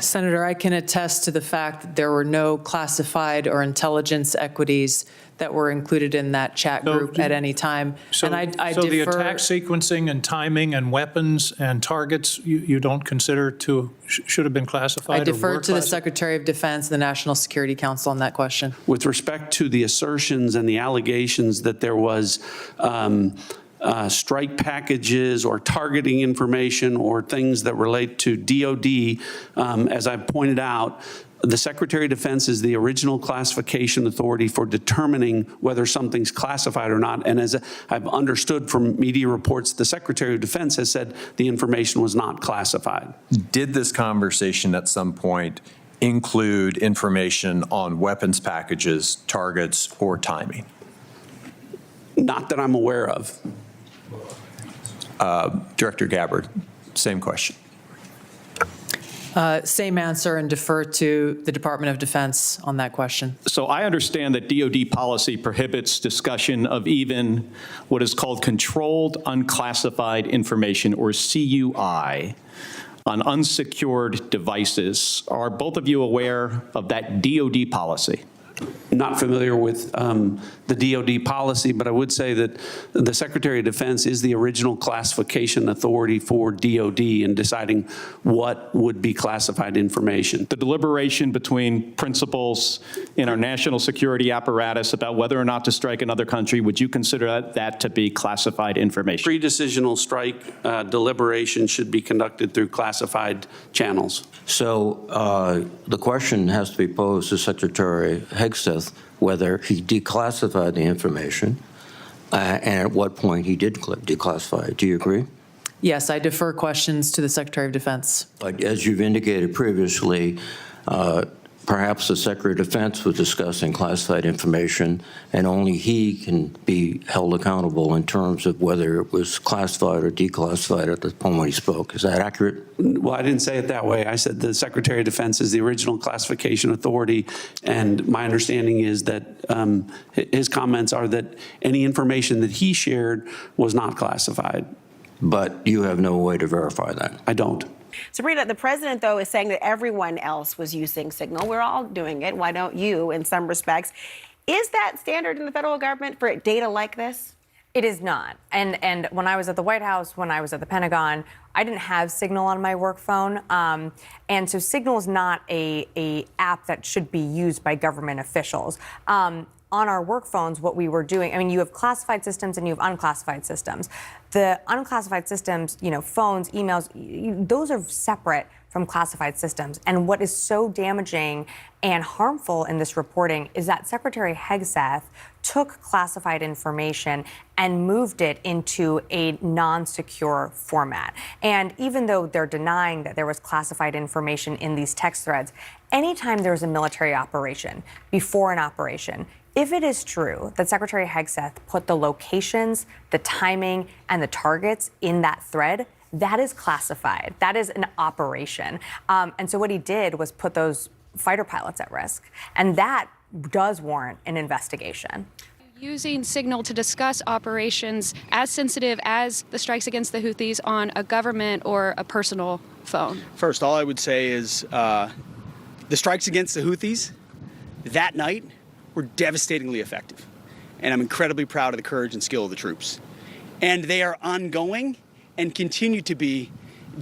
Senator, I can attest to the fact that there were no classified or intelligence equities that were included in that chat group at any time. So, and I so the defer, attack sequencing and timing and weapons and targets you don't consider should have been classified? I defer to the classified? Secretary of Defense, the National Security Council on that question. With respect to the assertions and the allegations that there was strike packages or targeting information or things that relate to DOD, as I pointed out, the Secretary of Defense is the original classification authority for determining whether something's classified or not. And as I've understood from media reports, the Secretary of Defense has said the information was not classified. Did this conversation at some point include information on weapons packages, targets, or timing? Not that I'm aware of. Director Gabbard, same question. Same answer, and defer to the Department of Defense on that question. So I understand that DoD policy prohibits discussion of even what is called controlled unclassified information, or CUI, on unsecured devices. Are both of you aware of that DoD policy? Not familiar with the DOD policy, but I would say that the Secretary of Defense is the original classification authority for DOD in deciding what would be classified information. The deliberation between principals in our national security apparatus about whether or not to strike another country, would you consider that to be classified information? Pre-decisional strike deliberation should be conducted through classified channels. So the question has to be posed to Secretary Hegseth whether he declassified the information and at what point he did declassify it. Do you agree? Yes, I defer questions to the Secretary of Defense. But as you've indicated previously, perhaps the Secretary of Defense was discussing classified information, and only he can be held accountable in terms of whether it was classified or declassified at the point when he spoke. Is that accurate? Well, I didn't say it that way. I said the Secretary of Defense is the original classification authority, and my understanding is that his comments are that any information that he shared was not classified. But you have no way to verify that. I don't. Sabrina, the president, though, is saying that everyone else was using Signal. We're all doing it. Why don't you, in some respects? Is that standard in the federal government for data like this? It is not. And when I was at the White House, when I was at the Pentagon, I didn't have Signal on my work phone. And so Signal is not a app that should be used by government officials. On our work phones, what we were doing, I mean, you have classified systems and you have unclassified systems. The unclassified systems, phones, emails, those are separate from classified systems. And what is so damaging and harmful in this reporting is that Secretary Hegseth took classified information and moved it into a non-secure format. And even though they're denying that there was classified information in these text threads, anytime there's a military operation, before an operation, if it is true that Secretary Hegseth put the locations, the timing, and the targets in that thread, that is classified. That is an operation. And so what he did was put those fighter pilots at risk. And that does warrant an investigation. Using Signal to discuss operations as sensitive as the strikes against the Houthis on a government or a personal phone? First, all I would say is the strikes against the Houthis that night were devastatingly effective. And I'm incredibly proud of the courage and skill of the troops. And they are ongoing and continue to be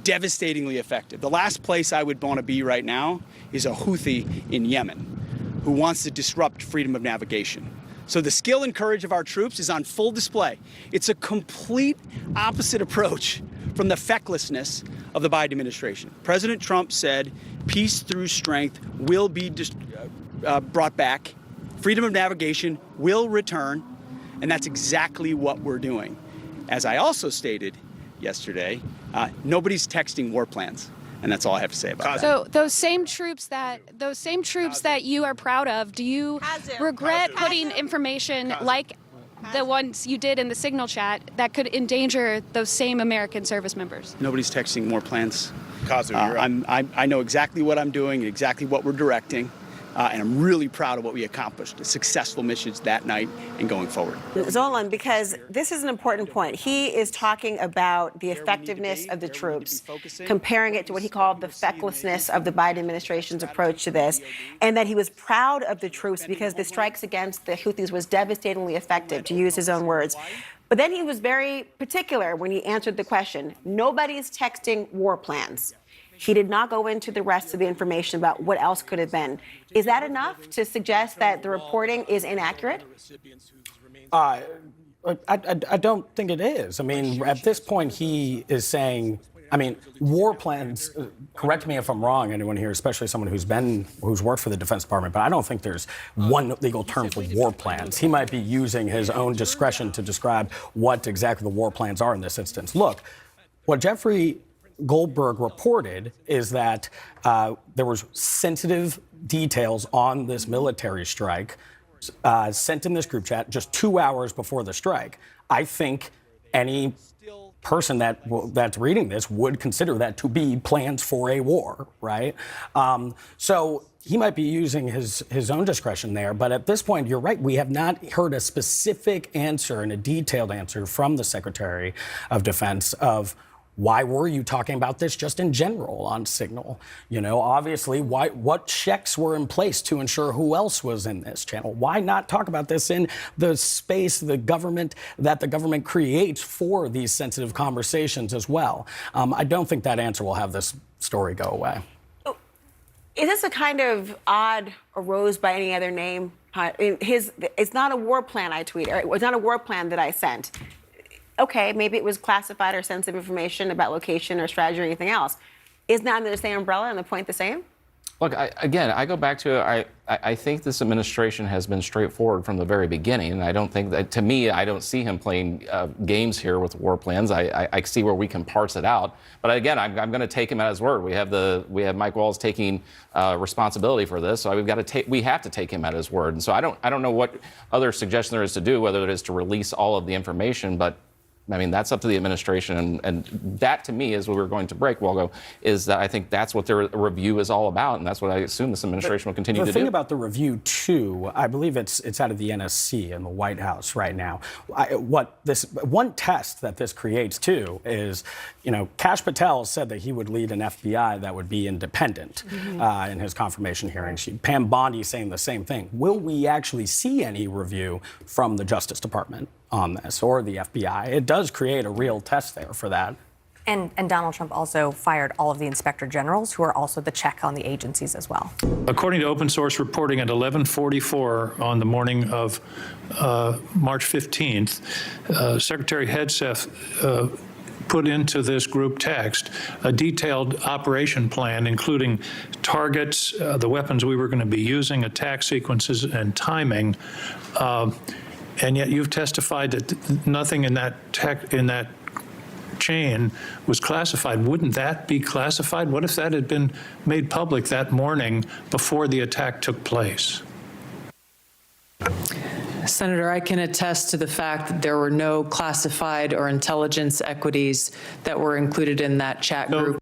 devastatingly effective. The last place I would want to be right now is a Houthi in Yemen who wants to disrupt freedom of navigation. So the skill and courage of our troops is on full display. It's a complete opposite approach from the fecklessness of the Biden administration. President Trump said peace through strength will be brought back. Freedom of navigation will return, and that's exactly what we're doing. As I also stated yesterday, nobody's texting war plans, and that's all I have to say about that. So those same troops that you are proud of, do you regret putting information like the ones you did in the Signal chat that could endanger those same American service members? Nobody's texting more plans. I know exactly what I'm doing, exactly what we're directing. And I'm really proud of what we accomplished, the successful missions that night and going forward. Zolan, because this is an important point. He is talking about the effectiveness of the troops, comparing it to what he called the fecklessness of the Biden administration's approach to this, and that he was proud of the troops because the strikes against the Houthis was devastatingly effective, to use his own words. But then he was very particular when he answered the question. Nobody's texting war plans. He did not go into the rest of the information about what else could have been. Is that enough to suggest that the reporting is inaccurate? I don't think it is. I mean, at this point, he is saying, war plans, correct me if I'm wrong, anyone here, especially someone who's worked for the Defense Department, but I don't think there's one legal term for war plans. He might be using his own discretion to describe what exactly the war plans are in this instance. Look, what Jeffrey Goldberg reported is that there was sensitive details on this military strike sent in this group chat just 2 hours before the strike. I think any person that's reading this would consider that to be plans for a war, right? So he might be using his own discretion there, but at this point, you're right. We have not heard a specific answer and a detailed answer from the Secretary of Defense of why were you talking about this just in general on Signal? Obviously, what checks were in place to ensure who else was in this channel? Why not talk about this in the space that the government creates for these sensitive conversations as well? I don't think that answer will have this story go away. Is this a kind of odd arose by any other name? It's not a war plan I tweeted. It's not a war plan that I sent. Okay, maybe it was classified or sensitive information about location or strategy or anything else. Isn't that under the same umbrella and the point the same? Look, I go back to I think this administration has been straightforward from the very beginning, and I don't think that, to me, I don't see him playing games here with war plans. I see where we can parse it out, but again, I'm going to take him at his word. We have Mike Walls taking responsibility for this, so we have to take him at his word. And so I don't know what other suggestion there is to do, whether it is to release all of the information, but that's up to the administration, and that, to me, is what we're going to break, Walgo, is that I think that's what their review is all about, and that's what I assume this administration will continue to do. The thing about the review, too, I believe it's out of the NSC in the White House right now. One test that this creates, too, is, Kash Patel said that he would lead an FBI that would be independent in his confirmation hearing. Pam Bondi saying the same thing. Will we actually see any review from the Justice Department on this, or the FBI? It does create a real test there for that. And Donald Trump also fired all of the inspector generals, who are also the check on the agencies as well. According to open source reporting at 11:44 on the morning of March 15th, Secretary Hegseth put into this group text a detailed operation plan, including targets, the weapons we were going to be using, attack sequences, and timing. And yet you've testified that nothing in that chain was classified. Wouldn't that be classified? What if that had been made public that morning before the attack took place? Senator, I can attest to the fact that there were no classified or intelligence equities that were included in that chat group.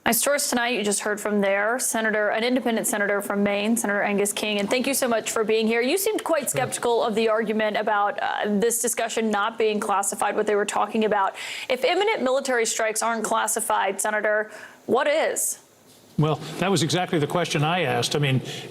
My source tonight, you just heard from there, an independent senator from Maine, Senator Angus King, and thank you so much for being here. You seemed quite skeptical of the argument about this discussion not being classified, what they were talking about. If imminent military strikes aren't classified, Senator, what is? Well, that was exactly the question I asked.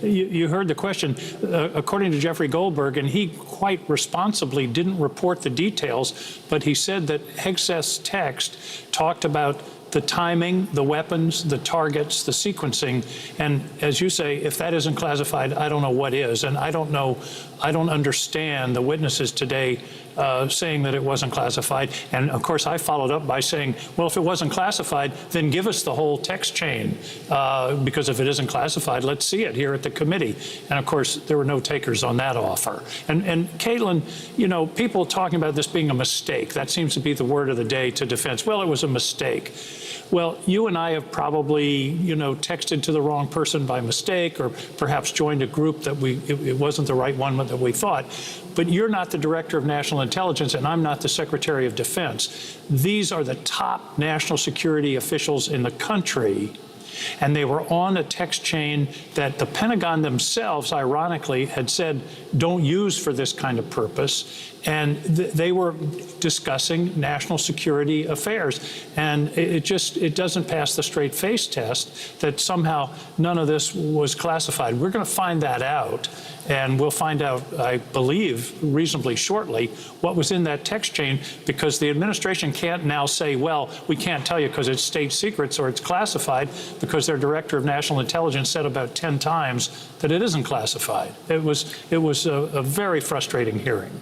You heard the question. According to Jeffrey Goldberg, and he quite responsibly didn't report the details, but he said that Hegseth's text talked about the timing, the weapons, the targets, the sequencing. And as you say, if that isn't classified, I don't know what is. And I don't understand the witnesses today saying that it wasn't classified. And of course, I followed up by saying, well, if it wasn't classified, then give us the whole text chain. Because if it isn't classified, let's see it here at the committee. And of course, there were no takers on that offer. And Caitlin, people talking about this being a mistake, that seems to be the word of the day to defense. Well, it was a mistake. Well, you and I have probably, texted to the wrong person by mistake, or perhaps joined a group that it wasn't the right one that we thought. But you're not the Director of National Intelligence, and I'm not the Secretary of Defense. These are the top national security officials in the country. And they were on a text chain that the Pentagon themselves, ironically, had said don't use for this kind of purpose. And they were discussing national security affairs. And it doesn't pass the straight face test that somehow none of this was classified. We're going to find that out. And we'll find out, I believe, reasonably shortly what was in that text chain, because the administration can't now say, well, we can't tell you because it's state secrets or it's classified, because their director of national intelligence said about 10 times that it isn't classified. It was a very frustrating hearing.